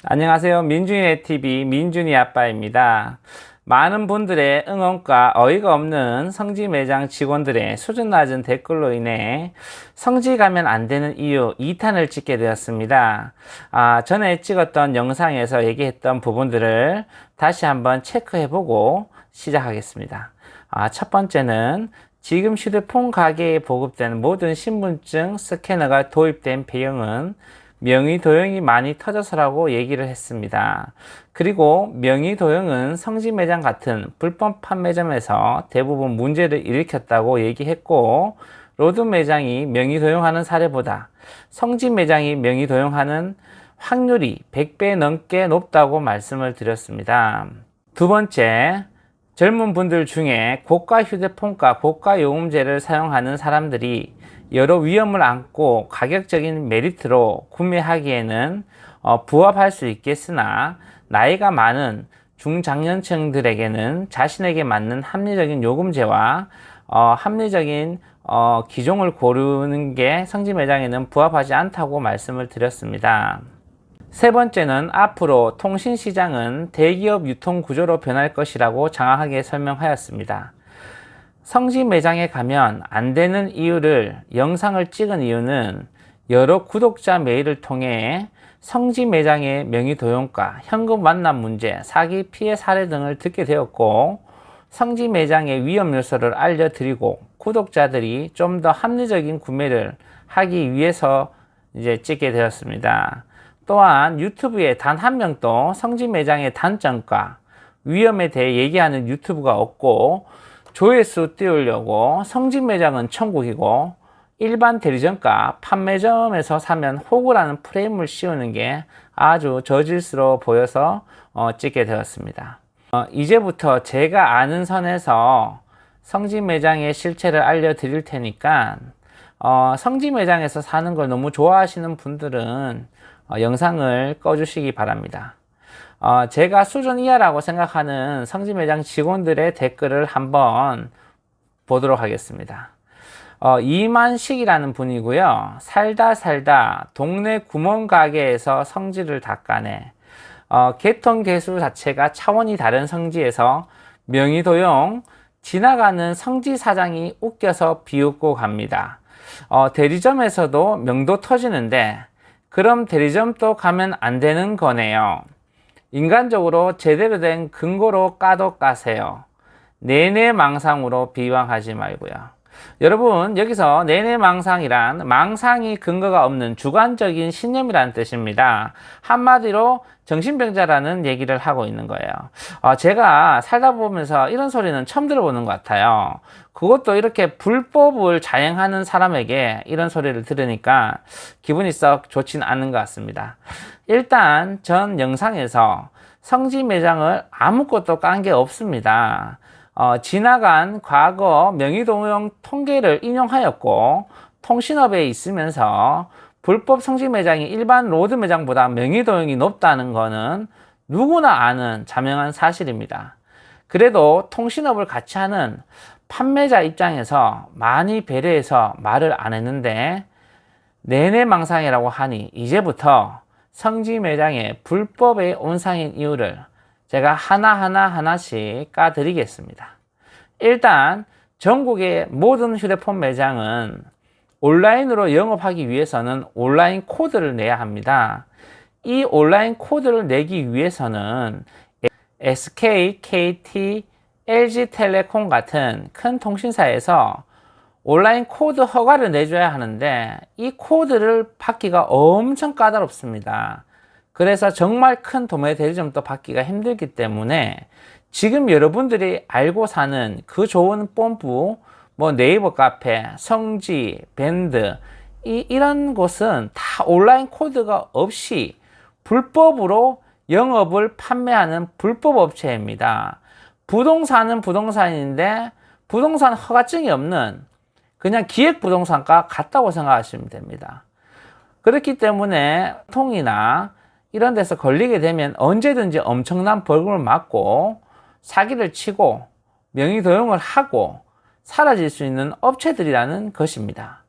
안녕하세요. 민준이네 TV 민준이 아빠입니다. 많은 분들의 응원과 어이가 없는 성지 매장 직원들의 수준 낮은 댓글로 인해 성지 가면 안 되는 이유 2탄을 찍게 되었습니다. 전에 찍었던 영상에서 얘기했던 부분들을 다시 한번 체크해보고 시작하겠습니다. 첫 번째는 지금 휴대폰 가게에 보급되는 모든 신분증 스캐너가 도입된 배경은 명의 도용이 많이 터져서라고 얘기를 했습니다. 그리고 명의 도용은 성지 매장 같은 불법 판매점에서 대부분 문제를 일으켰다고 얘기했고, 로드 매장이 명의 도용하는 사례보다 성지 매장이 명의 도용하는 확률이 100배 넘게 높다고 말씀을 드렸습니다. 두 번째, 젊은 분들 중에 고가 휴대폰과 고가 요금제를 사용하는 사람들이 여러 위험을 안고 가격적인 메리트로 구매하기에는 부합할 수 있겠으나, 나이가 많은 중장년층들에게는 자신에게 맞는 합리적인 요금제와 합리적인 기종을 고르는 게 성지 매장에는 부합하지 않다고 말씀을 드렸습니다. 세 번째는 앞으로 통신시장은 대기업 유통구조로 변할 것이라고 장황하게 설명하였습니다. 성지 매장에 가면 안 되는 이유를 영상을 찍은 이유는 여러 구독자 메일을 통해 성지 매장의 명의 도용과 현금 완납 문제, 사기 피해 사례 등을 듣게 되었고, 성지 매장의 위험 요소를 알려드리고 구독자들이 좀 더 합리적인 구매를 하기 위해서 찍게 되었습니다. 또한 유튜브에 단 한 명도 성지 매장의 단점과 위험에 대해 얘기하는 유튜브가 없고, 조회수 띄우려고 성지 매장은 천국이고 일반 대리점과 판매점에서 사면 호구라는 프레임을 씌우는 게 아주 저질스러워 보여서 찍게 되었습니다. 이제부터 제가 아는 선에서 성지 매장의 실체를 알려드릴 테니까 성지 매장에서 사는 걸 너무 좋아하시는 분들은 영상을 꺼주시기 바랍니다. 제가 수준 이하라고 생각하는 성지 매장 직원들의 댓글을 한번 보도록 하겠습니다. 이만식이라는 분이고요. 살다 동네 구멍가게에서 성지를 닦아내. 개통 개수 자체가 차원이 다른 성지에서 명의 도용, 지나가는 성지 사장이 웃겨서 비웃고 갑니다. 대리점에서도 명도 터지는데 그럼 대리점도 가면 안 되는 거네요. 인간적으로 제대로 된 근거로 까도 까세요. 내내 망상으로 비방하지 말고요. 여러분, 여기서 내내 망상이란 망상이 근거가 없는 주관적인 신념이라는 뜻입니다. 한마디로 정신병자라는 얘기를 하고 있는 거예요. 제가 살다 보면서 이런 소리는 처음 들어보는 것 같아요. 그것도 이렇게 불법을 자행하는 사람에게 이런 소리를 들으니까 기분이 썩 좋진 않은 것 같습니다. 일단 전 영상에서 성지 매장을 아무것도 깐 게 없습니다. 지나간 과거 명의도용 통계를 인용하였고, 통신업에 있으면서 불법 성지 매장이 일반 로드 매장보다 명의도용이 높다는 것은 누구나 아는 자명한 사실입니다. 그래도 통신업을 같이 하는 판매자 입장에서 많이 배려해서 말을 안 했는데, 내내 망상이라고 하니 이제부터 성지 매장의 불법의 온상인 이유를 제가 하나씩 까드리겠습니다. 일단 전국의 모든 휴대폰 매장은 온라인으로 영업하기 위해서는 온라인 코드를 내야 합니다. 이 온라인 코드를 내기 위해서는 SK, KT, LG텔레콤 같은 큰 통신사에서 온라인 코드 허가를 내줘야 하는데, 이 코드를 받기가 엄청 까다롭습니다. 그래서 정말 큰 도매 대리점도 받기가 힘들기 때문에 지금 여러분들이 알고 사는 그 좋은 뽐뿌, 네이버 카페, 성지, 밴드, 이런 곳은 다 온라인 코드가 없이 불법으로 영업을 판매하는 불법 업체입니다. 부동산은 부동산인데 부동산 허가증이 없는 그냥 기획부동산과 같다고 생각하시면 됩니다. 그렇기 때문에 통이나 이런 데서 걸리게 되면 언제든지 엄청난 벌금을 맞고 사기를 치고 명의 도용을 하고 사라질 수 있는 업체들이라는 것입니다.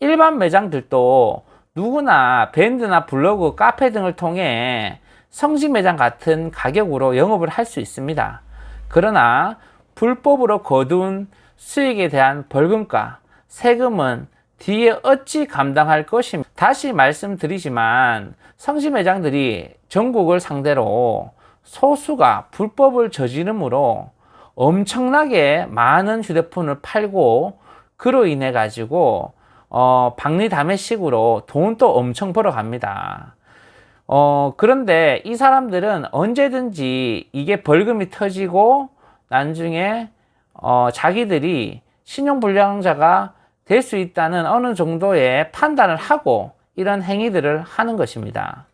일반 매장들도 누구나 밴드나 블로그, 카페 등을 통해 성지 매장 같은 가격으로 영업을 할 수 있습니다. 그러나 불법으로 거둔 수익에 대한 벌금과 세금은 뒤에 어찌 감당할 것입니다. 다시 말씀드리지만 성지 매장들이 전국을 상대로 소수가 불법을 저지르므로 엄청나게 많은 휴대폰을 팔고 그로 인해 가지고 박리담회식으로 돈도 엄청 벌어갑니다. 그런데 이 사람들은 언제든지 이게 벌금이 터지고 나중에 자기들이 신용불량자가 될 수 있다는 어느 정도의 판단을 하고 이런 행위들을 하는 것입니다.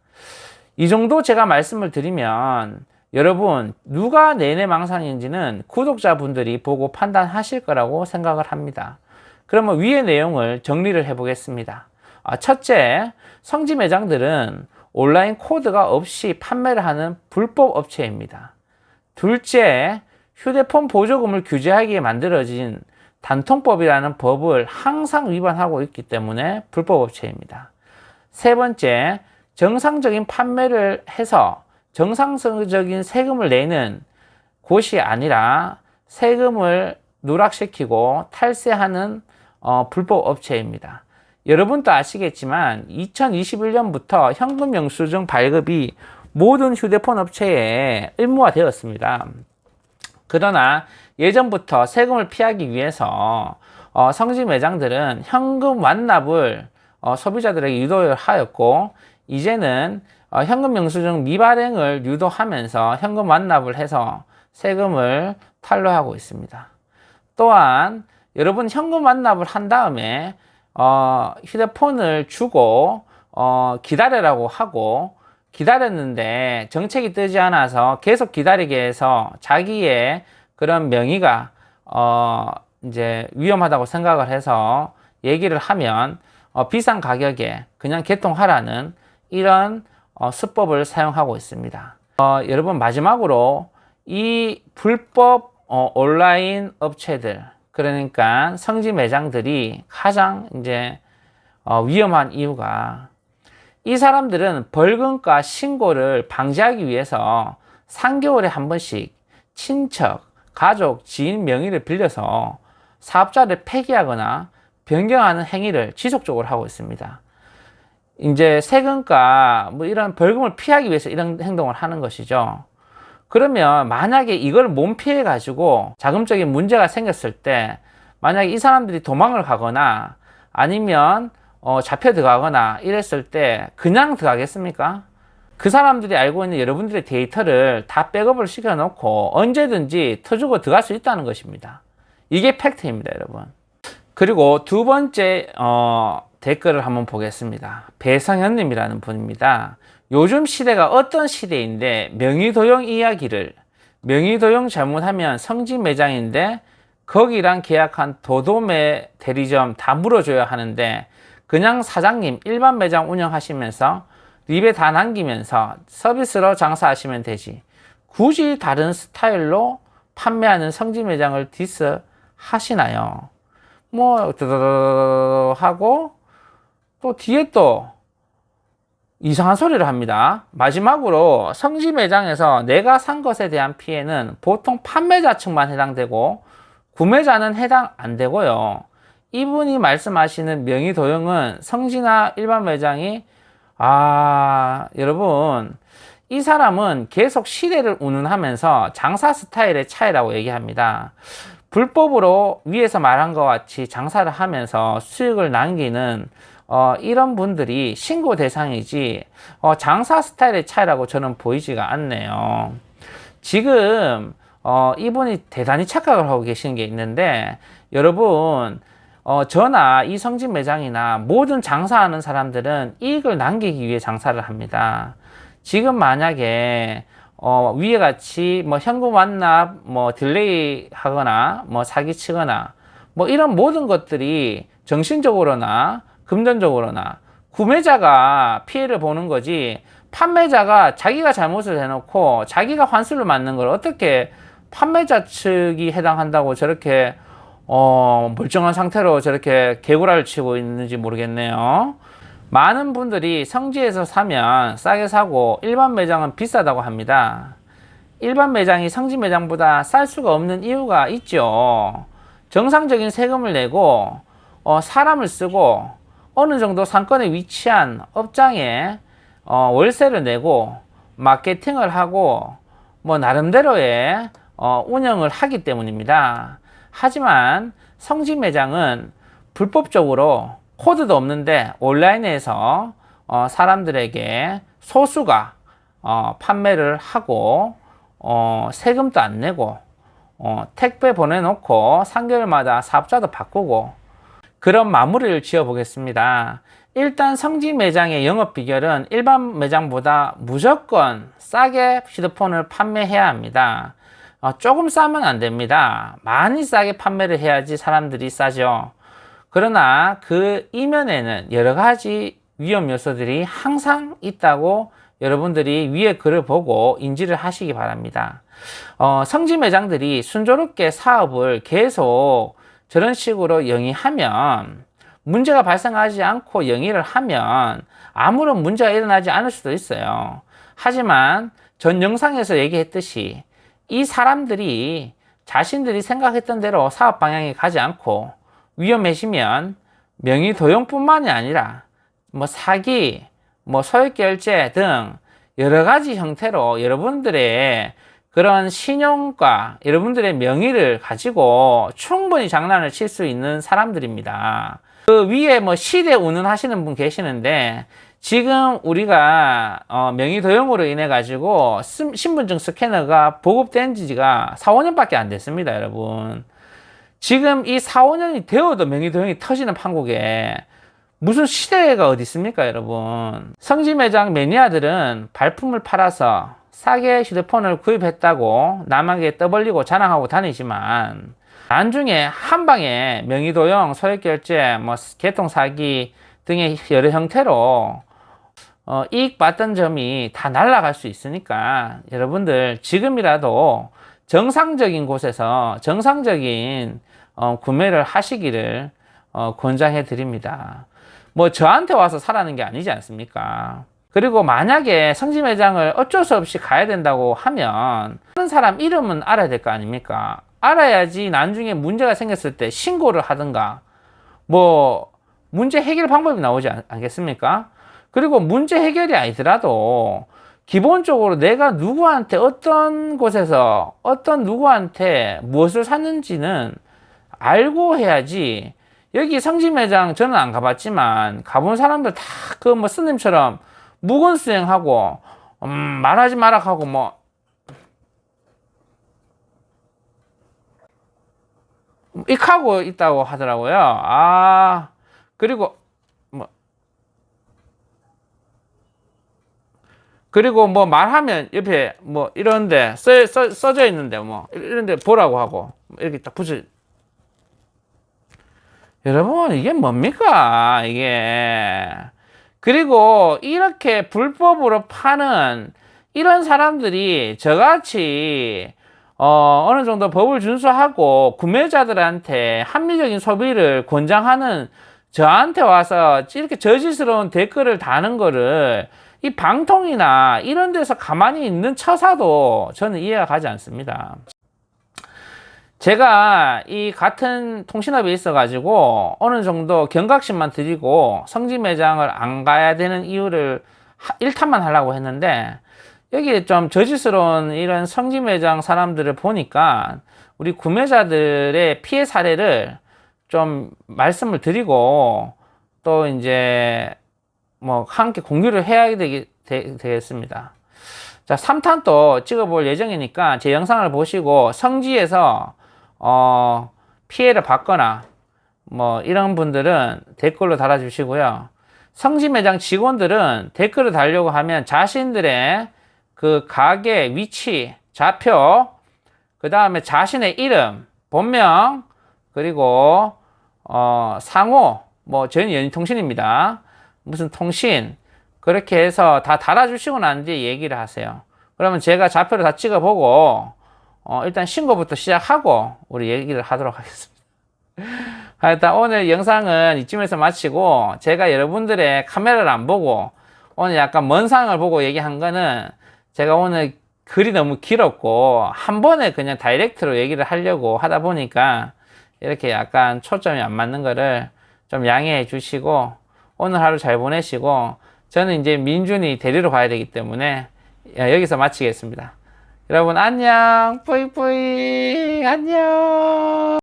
이 정도 제가 말씀을 드리면 여러분 누가 내내망상인지는 구독자분들이 보고 판단하실 거라고 생각을 합니다. 그러면 위의 내용을 정리를 해 보겠습니다. 첫째, 성지 매장들은 온라인 코드가 없이 판매를 하는 불법 업체입니다. 둘째, 휴대폰 보조금을 규제하기에 만들어진 단통법이라는 법을 항상 위반하고 있기 때문에 불법 업체입니다. 세 번째, 정상적인 판매를 해서 정상적인 세금을 내는 곳이 아니라 세금을 누락시키고 탈세하는 불법 업체입니다. 여러분도 아시겠지만 2021년부터 현금 영수증 발급이 모든 휴대폰 업체에 의무화되었습니다. 그러나 예전부터 세금을 피하기 위해서 성지 매장들은 현금 완납을 소비자들에게 유도하였고 이제는 현금 영수증 미발행을 유도하면서 현금 완납을 해서 세금을 탈루하고 있습니다. 또한 여러분 현금 완납을 한 다음에 휴대폰을 주고 기다리라고 하고 기다렸는데 정책이 뜨지 않아서 계속 기다리게 해서 자기의 그런 명의가 이제 위험하다고 생각을 해서 얘기를 하면 비싼 가격에 그냥 개통하라는 이런 수법을 사용하고 있습니다. 여러분 마지막으로 이 불법 온라인 업체들 그러니까 성지 매장들이 가장 이제 위험한 이유가 이 사람들은 벌금과 신고를 방지하기 위해서 3개월에 한 번씩 친척, 가족, 지인 명의를 빌려서 사업자를 폐기하거나 변경하는 행위를 지속적으로 하고 있습니다. 이제 세금과 뭐 이런 벌금을 피하기 위해서 이런 행동을 하는 것이죠. 그러면 만약에 이걸 몸피해 가지고 자금적인 문제가 생겼을 때 만약에 이 사람들이 도망을 가거나 아니면 잡혀 들어가거나 이랬을 때 그냥 들어가겠습니까? 그 사람들이 알고 있는 여러분들의 데이터를 다 백업을 시켜 놓고 언제든지 터주고 들어갈 수 있다는 것입니다. 이게 팩트입니다, 여러분. 그리고 두 번째 댓글을 한번 보겠습니다. 배성현님이라는 분입니다. 요즘 시대가 어떤 시대인데 명의도용 이야기를 명의도용 잘못하면 성지 매장인데 거기랑 계약한 도도매 대리점 다 물어줘야 하는데 그냥 사장님 일반 매장 운영하시면서 립에 다 남기면서 서비스로 장사하시면 되지 굳이 다른 스타일로 판매하는 성지 매장을 디스 하시나요? 뭐 하고 또 뒤에 또 이상한 소리를 합니다. 마지막으로 성지 매장에서 내가 산 것에 대한 피해는 보통 판매자 측만 해당되고 구매자는 해당 안 되고요. 이분이 말씀하시는 명의도용은 성지나 일반 매장이 여러분 이 사람은 계속 시대를 운운하면서 장사 스타일의 차이라고 얘기합니다. 불법으로 위에서 말한 것 같이 장사를 하면서 수익을 남기는 이런 분들이 신고 대상이지 장사 스타일의 차이라고 저는 보이지가 않네요. 지금 이분이 대단히 착각을 하고 계시는 게 있는데 여러분 저나 이 성지 매장이나 모든 장사하는 사람들은 이익을 남기기 위해 장사를 합니다. 지금 만약에 위에 같이 뭐 현금 완납 뭐 딜레이 하거나 뭐 사기치거나 뭐 이런 모든 것들이 정신적으로나 금전적으로나 구매자가 피해를 보는 거지 판매자가 자기가 잘못을 해놓고 자기가 환수를 맞는 걸 어떻게 판매자 측이 해당한다고 저렇게 멀쩡한 상태로 저렇게 개구라를 치고 있는지 모르겠네요. 많은 분들이 성지에서 사면 싸게 사고 일반 매장은 비싸다고 합니다. 일반 매장이 성지 매장보다 쌀 수가 없는 이유가 있죠. 정상적인 세금을 내고 사람을 쓰고 어느 정도 상권에 위치한 업장에 월세를 내고 마케팅을 하고 뭐 나름대로의 운영을 하기 때문입니다. 하지만 성지 매장은 불법적으로 코드도 없는데 온라인에서 사람들에게 소수가 판매를 하고 세금도 안 내고 택배 보내놓고 3개월마다 사업자도 바꾸고 그런 마무리를 지어 보겠습니다. 일단 성지 매장의 영업 비결은 일반 매장보다 무조건 싸게 휴대폰을 판매해야 합니다. 조금 싸면 안 됩니다. 많이 싸게 판매를 해야지 사람들이 싸죠. 그러나 그 이면에는 여러 가지 위험 요소들이 항상 있다고 여러분들이 위에 글을 보고 인지를 하시기 바랍니다. 성지 매장들이 순조롭게 사업을 계속 저런 식으로 영위하면 문제가 발생하지 않고 영위를 하면 아무런 문제가 일어나지 않을 수도 있어요. 하지만 전 영상에서 얘기했듯이 이 사람들이 자신들이 생각했던 대로 사업 방향에 가지 않고 위험해지면 명의 도용뿐만이 아니라 뭐 사기, 뭐 소액결제 등 여러 가지 형태로 여러분들의 그런 신용과 여러분들의 명의를 가지고 충분히 장난을 칠 수 있는 사람들입니다. 그 위에 뭐 시대 운운하시는 분 계시는데 지금 우리가 명의 도용으로 인해 가지고 신분증 스캐너가 보급된 지가 4, 5년밖에 안 됐습니다, 여러분. 지금 이 4, 5년이 되어도 명의 도용이 터지는 판국에 무슨 시대가 어디 있습니까, 여러분? 성지 매장 매니아들은 발품을 팔아서 싸게 휴대폰을 구입했다고 남에게 떠벌리고 자랑하고 다니지만 나중에 한 방에 명의도용, 소액결제, 뭐 개통사기 등의 여러 형태로 이익 봤던 점이 다 날아갈 수 있으니까 여러분들 지금이라도 정상적인 곳에서 정상적인 구매를 하시기를 권장해 드립니다. 뭐 저한테 와서 사라는 게 아니지 않습니까? 그리고 만약에 성지 매장을 어쩔 수 없이 가야 된다고 하면 다른 사람 이름은 알아야 될 거 아닙니까? 알아야지 나중에 문제가 생겼을 때 신고를 하든가 뭐 문제 해결 방법이 나오지 않겠습니까? 그리고 문제 해결이 아니더라도 기본적으로 내가 누구한테 어떤 곳에서 어떤 누구한테 무엇을 샀는지는 알고 해야지. 여기 성지 매장 저는 안 가봤지만 가본 사람들 다 그 뭐 스님처럼 무건 수행하고 말하지 마라 하고 뭐 익하고 있다고 하더라고요. 그리고 뭐 말하면 옆에 뭐 이런데 써져 있는데 뭐 이런데 보라고 하고 이렇게 딱 붙여. 여러분 이게 뭡니까 이게. 그리고 이렇게 불법으로 파는 이런 사람들이 저같이 어느 정도 법을 준수하고 구매자들한테 합리적인 소비를 권장하는 저한테 와서 이렇게 저질스러운 댓글을 다는 거를 이 방통이나 이런 데서 가만히 있는 처사도 저는 이해가 가지 않습니다. 제가 이 같은 통신업에 있어 가지고 어느 정도 경각심만 드리고 성지 매장을 안 가야 되는 이유를 1탄만 하려고 했는데 여기 좀 저질스러운 이런 성지 매장 사람들을 보니까 우리 구매자들의 피해 사례를 좀 말씀을 드리고 또 이제 뭐 함께 공유를 해야 되겠습니다. 자, 3탄 또 찍어볼 예정이니까 제 영상을 보시고 성지에서 피해를 받거나 뭐 이런 분들은 댓글로 달아주시고요. 성지 매장 직원들은 댓글을 달려고 하면 자신들의 그 가게 위치, 좌표, 그 다음에 자신의 이름, 본명, 그리고 상호, 뭐 저희는 연인통신입니다. 무슨 통신, 그렇게 해서 다 달아주시고 난 뒤에 얘기를 하세요. 그러면 제가 좌표를 다 찍어보고 일단 신고부터 시작하고 우리 얘기를 하도록 하겠습니다. 일단 오늘 영상은 이쯤에서 마치고, 제가 여러분들의 카메라를 안 보고 오늘 약간 먼 상을 보고 얘기한 거는, 제가 오늘 글이 너무 길었고 한 번에 그냥 다이렉트로 얘기를 하려고 하다 보니까 이렇게 약간 초점이 안 맞는 거를 좀 양해해 주시고, 오늘 하루 잘 보내시고, 저는 이제 민준이 데리러 가야 되기 때문에 여기서 마치겠습니다. 여러분 안녕. 뿌이뿌이 안녕.